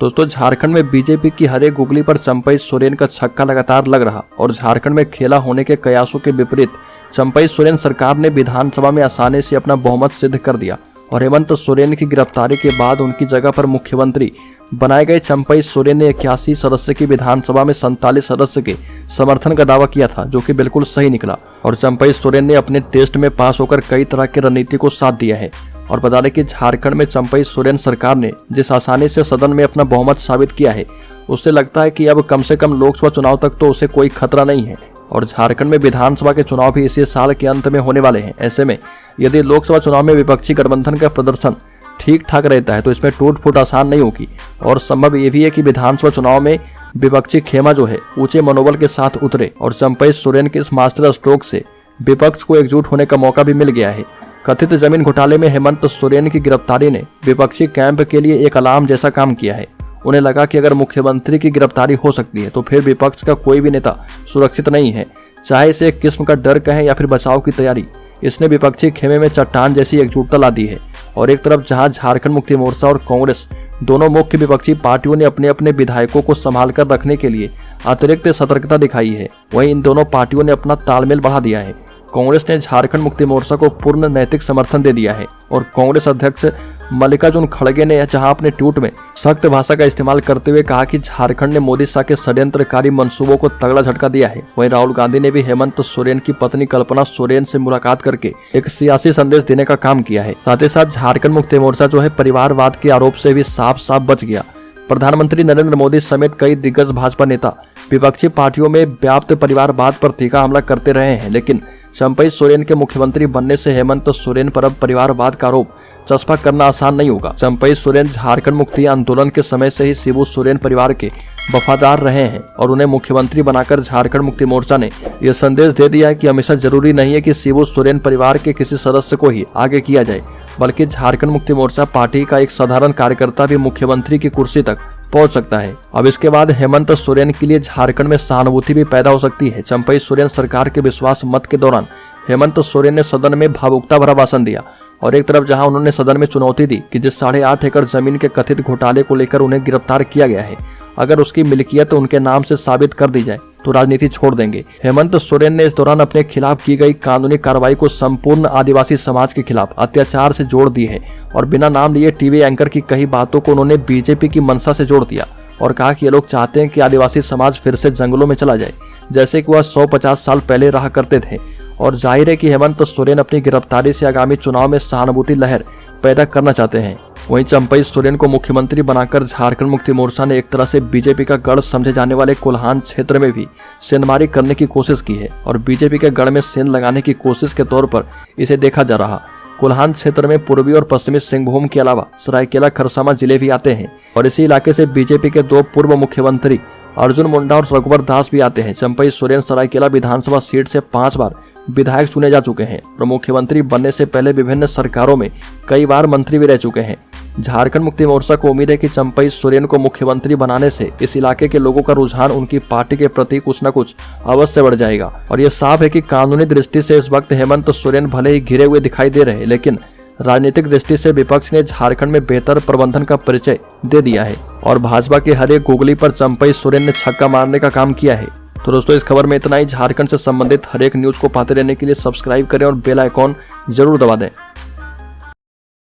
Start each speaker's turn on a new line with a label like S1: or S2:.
S1: दोस्तों झारखंड में बीजेपी की हर एक गुगली पर चंपई सोरेन का छक्का लगातार लग रहा और झारखंड में खेला होने के कयासों के विपरीत चंपई सोरेन सरकार ने विधानसभा में आसानी से अपना बहुमत सिद्ध कर दिया और हेमंत सोरेन की गिरफ्तारी के बाद उनकी जगह पर मुख्यमंत्री बनाए गए चंपई सोरेन ने 81 सदस्य की विधानसभा में 47 सदस्य के समर्थन का दावा किया था, जो कि बिल्कुल सही निकला। और चंपई सोरेन ने अपने टेस्ट में पास होकर कई तरह की रणनीति को साथ दिया है। और बता दें कि झारखंड में चंपई सोरेन सरकार ने जिस आसानी से सदन में अपना बहुमत साबित किया है, उससे लगता है कि अब कम से कम लोकसभा चुनाव तक तो उसे कोई खतरा नहीं है। और झारखंड में विधानसभा के चुनाव भी इसी साल के अंत में होने वाले हैं। ऐसे में यदि लोकसभा चुनाव में विपक्षी गठबंधन का प्रदर्शन ठीक ठाक रहता है तो इसमें टूट फूट आसान नहीं होगी। और संभव ये भी है कि विधानसभा चुनाव में विपक्षी खेमा जो है ऊंचे मनोबल के साथ उतरे और चंपई सोरेन के इस मास्टर स्ट्रोक से विपक्ष को एकजुट होने का मौका भी मिल गया है। कथित जमीन घोटाले में हेमंत सोरेन की गिरफ्तारी ने विपक्षी कैंप के लिए एक अलार्म जैसा काम किया है। उन्हें लगा कि अगर मुख्यमंत्री की गिरफ्तारी हो सकती है तो फिर विपक्ष का कोई भी नेता सुरक्षित नहीं है, चाहे इसे एक किस्म का डर कहें या फिर बचाव की तैयारी। इसने विपक्षी खेमे में चट्टान जैसी एकजुटता ला दी है। और एक तरफ जहां झारखंड मुक्ति मोर्चा और कांग्रेस दोनों मुख्य विपक्षी पार्टियों ने अपने अपने विधायकों को संभाल कर रखने के लिए अतिरिक्त सतर्कता दिखाई है, वहीं इन दोनों पार्टियों ने अपना तालमेल बढ़ा दिया है। कांग्रेस ने झारखंड मुक्ति मोर्चा को पूर्ण नैतिक समर्थन दे दिया है और कांग्रेस अध्यक्ष मल्लिकार्जुन खड़गे ने जहां अपने ट्वीट में सख्त भाषा का इस्तेमाल करते हुए कहा कि झारखंड ने मोदी शाह के षड्यंत्रकारी मंसूबों को तगड़ा झटका दिया है, वहीं राहुल गांधी ने भी हेमंत सोरेन की पत्नी कल्पना सोरेन से मुलाकात करके एक सियासी संदेश देने का काम किया है। साथ ही साथ झारखंड मुक्ति मोर्चा जो है परिवारवाद के आरोप से भी साफ साफ बच गया। प्रधानमंत्री नरेंद्र मोदी समेत कई दिग्गज भाजपा नेता विपक्षी पार्टियों में व्याप्त परिवारवाद पर तीखा हमला करते रहे हैं, लेकिन चंपई सोरेन के मुख्यमंत्री बनने से हेमंत सोरेन पर अब परिवारवाद का आरोप चस्पा करना आसान नहीं होगा। चंपई सोरेन झारखंड मुक्ति आंदोलन के समय से ही शिबू सोरेन परिवार के वफादार रहे हैं और उन्हें मुख्यमंत्री बनाकर झारखंड मुक्ति मोर्चा ने यह संदेश दे दिया है कि हमेशा जरूरी नहीं है कि शिबू सोरेन परिवार के किसी सदस्य को ही आगे किया जाए, बल्कि झारखंड मुक्ति मोर्चा पार्टी का एक साधारण कार्यकर्ता भी मुख्यमंत्री की कुर्सी तक पहुंच सकता है। अब इसके बाद हेमंत सोरेन के लिए झारखंड में सहानुभूति भी पैदा हो सकती है। चंपई सोरेन सरकार के विश्वास मत के दौरान हेमंत सोरेन ने सदन में भावुकता भरा भाषण दिया और एक तरफ जहां उन्होंने सदन में चुनौती दी कि जिस 8.5 एकड़ जमीन के कथित घोटाले को लेकर उन्हें गिरफ्तार किया गया है, अगर उसकी मिल्कियत उनके नाम से साबित कर दी जाए तो राजनीति छोड़ देंगे। हेमंत सोरेन ने इस दौरान अपने खिलाफ की गई कानूनी कार्रवाई को संपूर्ण आदिवासी समाज के खिलाफ अत्याचार से जोड़ दी है और बिना नाम लिए टीवी एंकर की कई बातों को उन्होंने बीजेपी की मंशा से जोड़ दिया और कहा कि ये लोग चाहते हैं कि आदिवासी समाज फिर से जंगलों में चला जाए जैसे कि वह 150 साल पहले रहा करते थे। और जाहिर है कि हेमंत सोरेन अपनी गिरफ्तारी से आगामी चुनाव में सहानुभूति लहर पैदा करना चाहते हैं। वहीं चंपई सोरेन को मुख्यमंत्री बनाकर झारखंड मुक्ति मोर्चा ने एक तरह से बीजेपी का गढ़ समझे जाने वाले कोल्हान क्षेत्र में भी सेंधमारी करने की कोशिश की है और बीजेपी के गढ़ में सेंध लगाने की कोशिश के तौर पर इसे देखा जा रहा। कोल्हान क्षेत्र में पूर्वी और पश्चिमी सिंहभूम के अलावा सरायकेला खरसावां जिले भी आते हैं और इसी इलाके से बीजेपी के 2 पूर्व मुख्यमंत्री अर्जुन मुंडा और रघुवर दास भी आते हैं। चंपई सोरेन सरायकेला विधानसभा सीट से 5 बार विधायक चुने जा चुके हैं और मुख्यमंत्री बनने से पहले विभिन्न सरकारों में कई बार मंत्री भी रह चुके हैं। झारखंड मुक्ति मोर्चा को उम्मीद है कि चंपई सोरेन को मुख्यमंत्री बनाने से इस इलाके के लोगों का रुझान उनकी पार्टी के प्रति कुछ न कुछ अवश्य बढ़ जाएगा। और ये साफ है कि कानूनी दृष्टि से इस वक्त हेमंत सोरेन भले ही घिरे हुए दिखाई दे रहे हैं, लेकिन राजनीतिक दृष्टि से विपक्ष ने झारखंड में बेहतर प्रबंधन का परिचय दे दिया है और भाजपा के हर एक गुगली पर चंपई सोरेन ने छक्का मारने का काम किया है। तो दोस्तों इस खबर में इतना ही। झारखंड से संबंधित हर एक न्यूज को पाते रहने के लिए सब्सक्राइब करें और बेल आइकॉन जरूर दबा दें।